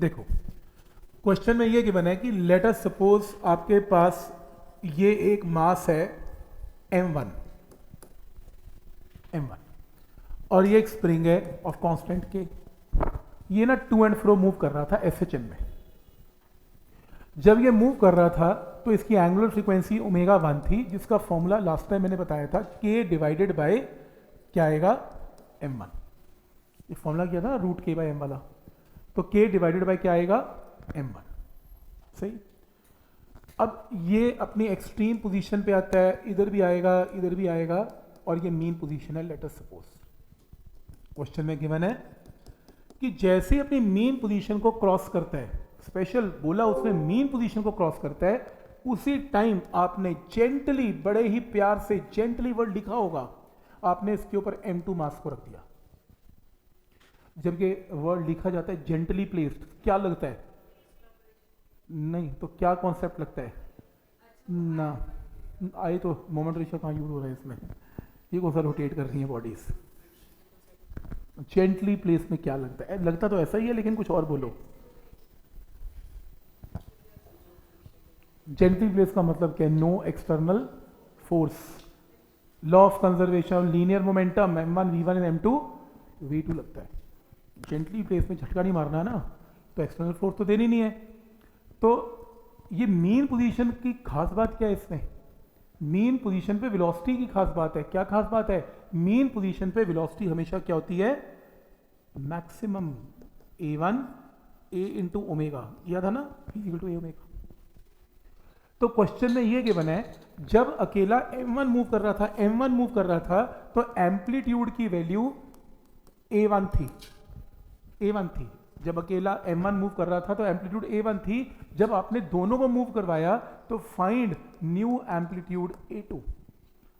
देखो क्वेश्चन में ये गिवन है कि लेट अस सपोज आपके पास ये एक मास है m1 और ये एक स्प्रिंग है ऑफ कांस्टेंट के। ये ना टू एंड फ्रो मूव कर रहा था SHM में। जब ये मूव कर रहा था तो इसकी एंगुलर फ्रीक्वेंसी ओमेगा 1 थी, जिसका फॉर्मूला लास्ट टाइम मैंने बताया था k डिवाइडेड बाय क्या आएगा m1। ये फॉर्मूला किया था रूट k बाय m वाला, तो k डिवाइडेड बाय क्या आएगा m1। सही। अब ये अपनी एक्सट्रीम पोजीशन पे आता है, इधर भी आएगा इधर भी आएगा, और ये मीन पोजीशन है। लेट अस सपोज क्वेश्चन में गिवन है कि जैसे अपनी मीन पोजीशन को क्रॉस करता है, स्पेशल बोला उसने मीन पोजीशन को क्रॉस करता है, उसी टाइम आपने जेंटली, बड़े ही प्यार से जेंटली वर्ड लिखा होगा, आपने इसके ऊपर m2 मास को रख दिया। जब ये वर्ड लिखा जाता है जेंटली प्लेस्ड, क्या लगता है? नहीं तो क्या कॉन्सेप्ट लगता है ना? आई तो मोमेंट रेशियो कहाँ यूज हो रहा है इसमें? ये कौन सा रोटेट कर रही है बॉडीज? जेंटली प्लेस में क्या लगता है? लगता तो ऐसा ही है, लेकिन कुछ और बोलो। जेंटली प्लेस का मतलब क्या है? No external force, law of conservation of linear momentum, m1 v1 and m2 v2 लगता है। जेंटली प्लेस में झटका नहीं मारना ना, तो एक्सटर्नल फोर्स तो देनी नहीं है। तो ये मीन पोजीशन की खास बात क्या है इसमें? मीन पोजीशन पे वेलोसिटी की खास बात है। क्या खास बात है? मीन पोजीशन पे वेलोसिटी हमेशा क्या होती है? Maximum a1 a into omega, याद है ना, इक्वल टू a ओमेगा। तो क्वेश्चन में ये गिवन है, जब अकेला m1 मूव कर रहा था तो एम्पलीट्यूड की वैल्यू a1 थी। जब अकेला m1 मूव कर रहा था तो एम्पलीट्यूड a1 थी। जब आपने दोनों को मूव करवाया तो फाइंड न्यू एम्पलीट्यूड a2।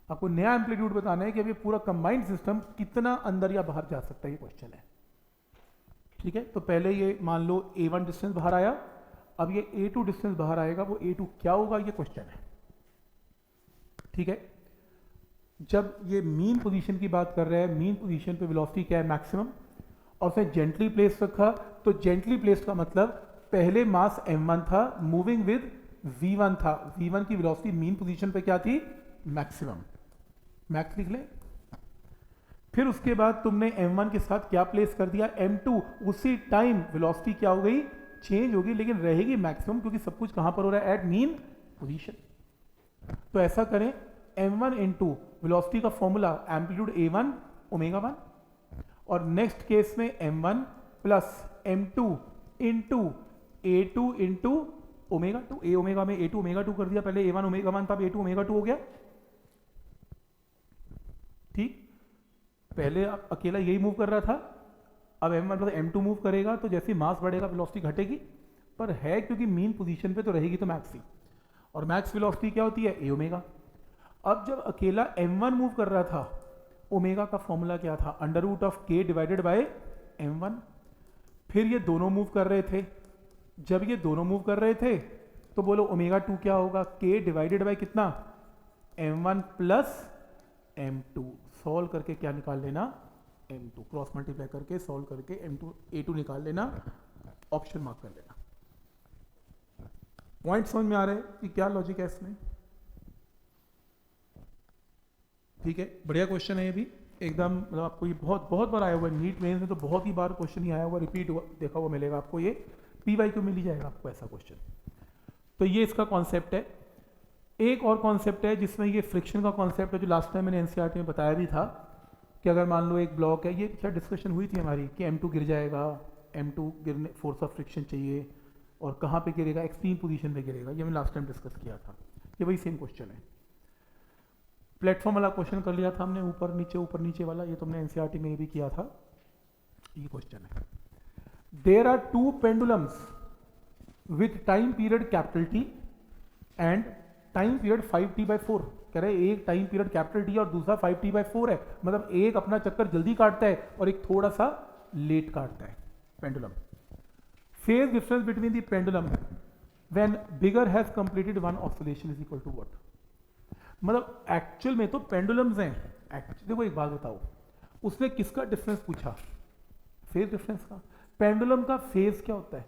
आपको नया एम्पलीट्यूड बताना है कि अभी पूरा कंबाइंड सिस्टम कितना अंदर या बाहर जा सकता है, ये क्वेश्चन है। ठीक है, तो पहले ये मान लो a1 डिस्टेंस बाहर आया, अब ये a2 डिस्टेंस बाहर आएगा, वो a2 क्या होगा, ये क्वेश्चन है। ठीक है, जब ये मीन पोजीशन की बात कर रहे हैं, मीन पोजीशन पे वेलोसिटी क्या है? मैक्सिमम। और उसने जेंटली प्लेस रखा, तो जेंटली प्लेस का मतलब पहले मास m1 था, मूविंग विद v1 था। v1 की वेलोसिटी मीन पोजीशन पे क्या थी? मैक्सिमम। मैक्स लिख लें। फिर उसके बाद तुमने m1 के साथ क्या प्लेस कर दिया? m2। उसी टाइम वेलोसिटी क्या हो गई? चेंज होगी, लेकिन रहेगी मैक्सिमम, क्योंकि सब कुछ कहां पर हो रहा है? At mean position. तो ऐसा करें, m1 इंटू वेलोसिटी का फॉर्मूला एम्पलीट्यूड a1 ओमेगा 1, और नेक्स्ट केस में m1 plus m2 into a2 into omega 2। a omega में a2 ओमेगा 2 कर दिया, पहले a1 ओमेगा 1 था, अब a2 ओमेगा 2 हो गया। ठीक, पहले अकेला यही मूव कर रहा था, अब m1 प्लस m2 मूव करेगा, तो जैसे मास बढ़ेगा वेलोसिटी घटेगी, पर है क्योंकि मीन पोजीशन पे तो रहेगी तो मैक्स ही, और मैक्स वेलोसिटी क्या होती है? a omega. अब जब अकेला m1 मूव कर रहा था, ओमेगा का फॉर्मूला क्या था? Under root of k divided by m1। फिर ये दोनों मूव कर रहे थे, जब ये दोनों मूव कर रहे थे तो बोलो ओमेगा 2 क्या होगा? k डिवाइडेड बाय कितना? m1 plus m2। सॉल्व करके क्या निकाल लेना? m2। क्रॉस मल्टीप्लाई करके सॉल्व करके m2 a2 निकाल लेना, ऑप्शन मार्क कर लेना। पॉइंट समझ में आ रहा है कि क्या लॉजिक है इसमें? ठीक है, बढ़िया क्वेश्चन है ये भी एकदम, मतलब आपको ये बहुत बहुत बार आया हुआ है नीट मेंस में, तो बहुत ही बार क्वेश्चन ही आया हुआ, रिपीट हुआ देखा हुआ मिलेगा आपको, ये PYQ मिल ही जाएगा आपको ऐसा क्वेश्चन। तो ये इसका कॉन्सेप्ट है। एक और कॉन्सेप्ट है जिसमें ये फ्रिक्शन का कॉन्सेप्ट है, जो लास्ट टाइम मैंने NCERT में बताया भी था, कि अगर मान लो एक ब्लॉक है, ये क्या डिस्कशन हुई थी हमारी कि m2 गिर जाएगा, m2 गिरने फोर्स ऑफ फ्रिक्शन चाहिए, और कहाँ पे गिरेगा? एक्सट्रीम पोजीशन पे गिरेगा। ये मैंने लास्ट टाइम डिस्कस किया था, ये वही सेम क्वेश्चन है। प्लेटफॉर्म वाला क्वेश्चन कर लिया था हमने, ऊपर नीचे वाला, ये तुमने NCERT में भी किया था। ये क्वेश्चन है, there are two pendulums with time period capital T and time period 5t/4। कह रहे एक टाइम पीरियड कैपिटल T और दूसरा 5t/4 है, मतलब एक अपना चक्कर जल्दी काटता है और एक थोड़ा सा लेट काटता है pendulum. Phase difference between the pendulum when bigger has completed one oscillation is equal to what? मतलब एक्चुअल में तो पेंडुलम्स हैं। देखो एक बात बताओ, उसने किसका डिफरेंस पूछा? फेज डिफरेंस का। पेंडुलम का फेज क्या होता है?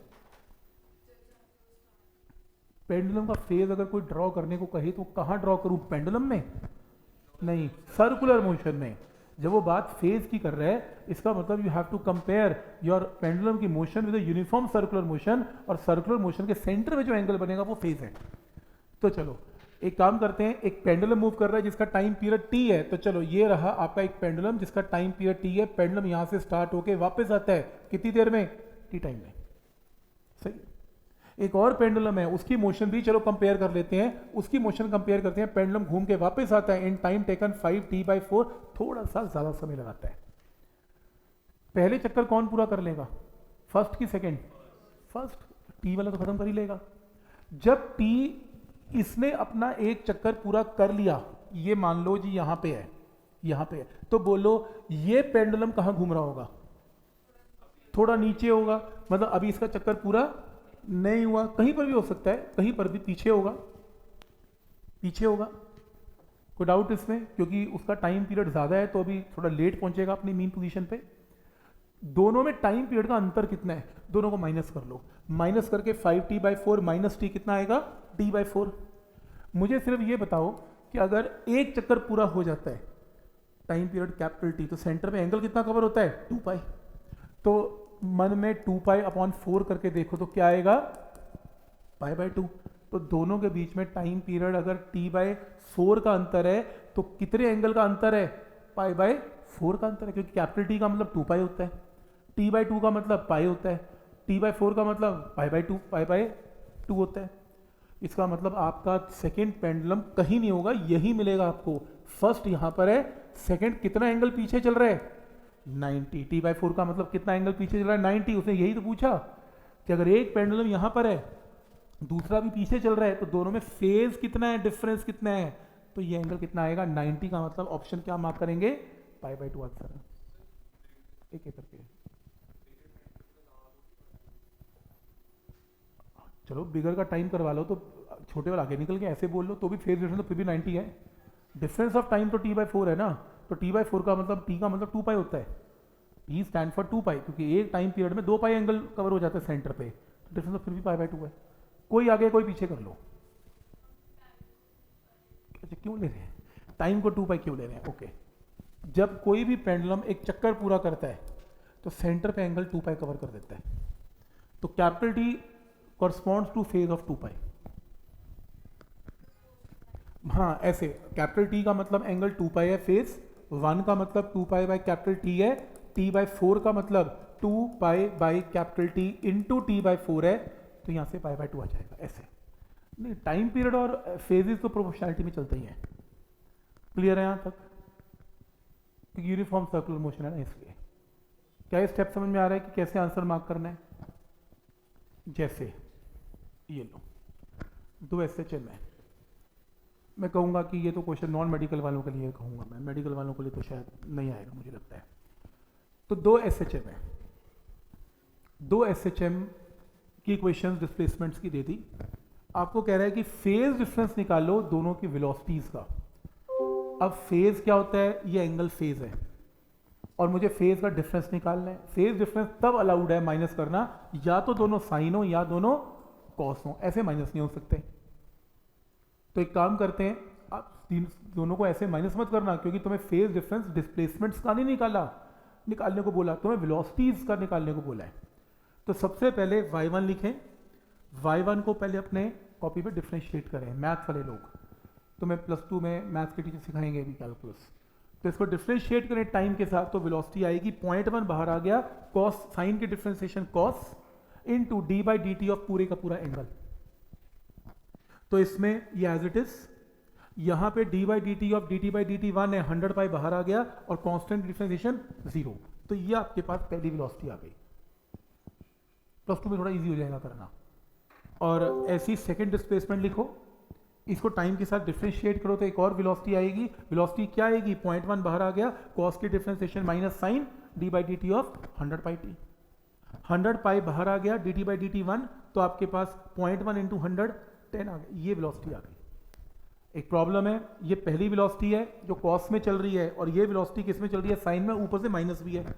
पेंडुलम का फेज अगर कोई ड्रॉ करने को कहे तो कहाँ ड्रॉ करूं, पेंडुलम में नहीं, सर्कुलर मोशन में। जब वो बात फेज की कर रहा है, इसका मतलब you have to compare your pendulum की motion with uniform circular motion, और सर्कुलर मोशन के सेंटर में जो एंगल बनेगा वो फेज है। तो चलो एक काम करते हैं, एक पेंडुलम मूव कर रहा है जिसका टाइम पीरियड टी है, तो चलो ये रहा आपका एक पेंडुलम जिसका टाइम पीरियड टी है। पेंडुलम यहां से स्टार्ट होके वापस आता है कितनी देर में, टी टाइम में, सही। एक और पेंडुलम है, उसकी मोशन भी चलो कंपेयर कर लेते हैं, उसकी मोशन कंपेयर करते हैं। पेंडुलम घूम के वापस आता है इन टाइम टेकन 5t/4, थोड़ा सा ज्यादा समय लगाता है। पहले चक्कर कौन पूरा कर लेगा, फर्स्ट की सेकंड, फर्स्ट, टी वाला तो खत्म कर ही लेगा। जब टी इसने अपना एक चक्कर पूरा कर लिया, ये मान लो जी यहां पे है, यहां पे है, तो बोलो ये पेंडुलम कहां घूम रहा होगा, थोड़ा नीचे होगा, मतलब अभी इसका चक्कर पूरा नहीं हुआ, कहीं पर भी हो सकता है, कहीं पर भी पीछे होगा, पीछे होगा, कोई डाउट इसमें, क्योंकि उसका टाइम पीरियड ज्यादा है तो अभी थोड़ा लेट पहुंचेगा अपनी मीन पोजीशन पे। दोनों में टाइम पीरियड का अंतर कितना है, दोनों को माइनस कर लो, माइनस करके 5t/4 माइनस टी कितना आएगा, t/4। मुझे सिर्फ ये बताओ कि अगर एक चक्कर पूरा हो जाता है टाइम पीरियड कैपिटल टी, तो सेंटर में एंगल कितना कवर होता है, 2π। तो मन में 2π/4 करके देखो तो क्या आएगा, π/2। तो दोनों के बीच में टाइम पीरियड अगर t/4 का अंतर है तो कितने एंगल का अंतर है, π/4 का अंतर है, क्योंकि कैपिटल टी का मतलब 2π होता है, t/2 का मतलब पाई होता है, t/4 का मतलब π/2 होता है। इसका मतलब आपका सेकेंड पेंडुलम कहीं नहीं होगा, यही मिलेगा आपको। फर्स्ट यहां पर है, सेकेंड कितना एंगल पीछे चल रहा है, 90, t/4 का मतलब कितना एंगल पीछे चल रहा है, 90। उसने यही तो पूछा कि अगर एक पेंडुलम यहां पर है दूसरा भी पीछे चल रहा है तो दोनों में फेज कितना है, डिफरेंस कितना है, तो ये एंगल कितना आएगा, 90 का मतलब ऑप्शन क्या मार्क करेंगे, π/2 आंसर है। एक एक करके चलो बिगर का टाइम करवा लो तो छोटे वाला आगे निकल के ऐसे बोल लो तो भी फेज डिफरेंस तो फिर भी 90 है। डिफरेंस ऑफ टाइम तो t/4 है ना, तो t/4 का मतलब t का मतलब 2π होता है, t स्टैंड फॉर 2π, क्योंकि एक टाइम पीरियड में 2π एंगल कवर हो जाता है सेंटर पे, तो डिफरेंस तो फिर भी π/2 है। कोई आगे कोई पीछे कर लो। अच्छा क्यों ले रहे हैं टाइम को 2π क्यों ले रहे हैं, ओके। जब कोई भी पेंडुलम एक चक्कर पूरा करता है तो सेंटर पे एंगल 2π कवर कर देता है, तो capital T corresponds to phase of 2π। हाँ ऐसे कैपिटल टी का मतलब एंगल 2π है, फेज 1 का मतलब 2π कैपिटल टी है, t/4 का मतलब 2π कैपिटल टी इंटू t/4 है, तो यहां से π/2 आ जाएगा ऐसे। नहीं टाइम पीरियड और फेजेस तो प्रोपोर्शनैलिटी में चलते ही हैं। क्लियर है यहां तक, यूनिफॉर्म सर्कुलर मोशन है ना, इसलिए क्या ये स्टेप समझ में आ रहा है कि कैसे आंसर मार्क करना है। जैसे ये लो 2 SHM है, मैं कहूँगा कि ये तो क्वेश्चन नॉन मेडिकल वालों के लिए कहूँगा मैं, मेडिकल वालों के लिए तो शायद नहीं आएगा मुझे लगता है। तो 2 SHM है, 2 SHM की इक्वेशंस डिस्प्लेसमेंट्स की दे दी, आपको कह रहा है कि फेज डिफरेंस निकालो दोनों की वेलोसिटीज का। अब फेज क्या होता है, ये एंगल फेज है और मुझे फेज का डिफरेंस निकालना है। फेज डिफरेंस तब अलाउड है माइनस करना, या तो दोनों साइन हो या दोनों कॉस हो, ऐसे माइनस नहीं हो सकते। तो एक काम करते हैं, आप दोनों को ऐसे माइनस मत करना, क्योंकि तुम्हें फेज डिफरेंस डिस्प्लेसमेंट्स का नहीं निकालने को बोला, तुम्हें वेलोसिटीज का निकालने को बोला है। तो सबसे पहले y1 लिखें, y1 को पहले अपने कॉपी पे डिफरेंशिएट करें। मैथ वाले लोग तुम्हें +2 में मैथ्स के टीचर सिखाएंगे भी कैलकुलस, तो इसको डिफरेंशिएट करें टाइम के साथ, तो वेलोसिटी आएगी 0.1 बाहर आ गया, कॉस साइन की differentiation cos into d/dt of पूरे का पूरा एंगल। तो इसमें ये एज इट इज, यहां पे d/dt ऑफ dt/dt 1 है, 100π बाहर आ गया और कांस्टेंट डिफरेंशिएशन 0, तो ये आपके पास पहली वेलोसिटी आ गई। +2 में थोड़ा इजी हो जाएगा करना। और ऐसी सेकंड डिस्प्लेसमेंट लिखो, इसको टाइम के साथ डिफरेंशिएट करो तो एक और वेलोसिटी आएगी। वेलोसिटी क्या आएगी, 0.1 बाहर आ गया, कॉस की differentiation minus sign d/dt of 100πt, 100π बाहर आ गया, dt/dt 1, तो आपके पास 0.1 इंटू 100 10 आ गया, ये वेलोसिटी आ गई। एक प्रॉब्लम है, ये पहली वेलोसिटी है जो कॉस में चल रही है और ये वेलोसिटी किस में चल रही है, साइन में, ऊपर से माइनस भी है।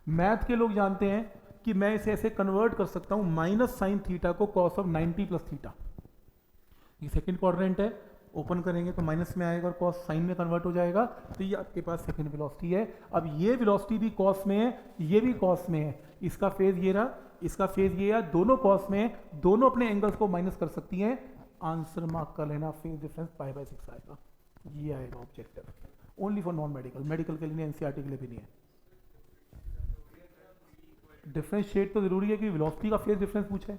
मैथ के लोग जानते हैं कि मैं इसे ऐसे कन्वर्ट कर सकता हूं, माइनस साइन थीटा को कॉस ऑफ 90 प्लस थीटा, ये सेकंड क्वाड्रेंट है, ओपन करेंगे तो माइनस में आएगा और कॉस साइन में कन्वर्ट हो जाएगा, तो ये आपके पास सेकंड वेलोसिटी है। अब ये वेलोसिटी भी कॉस में है, ये भी कॉस में है, इसका फेज ये रहा, इसका फेज ये है, दोनों कॉस में है, दोनों अपने एंगल्स को माइनस कर सकती हैं। आंसर मार्क कर लेना, फेज डिफरेंस π/6 आएगा, ये आएगा objective, only for non medical, medical के लिए एनसीईआरटी के लिए भी नहीं है। डिफरेंशिएट तो जरूरी है कि वेलोसिटी का फेज डिफरेंस पूछे।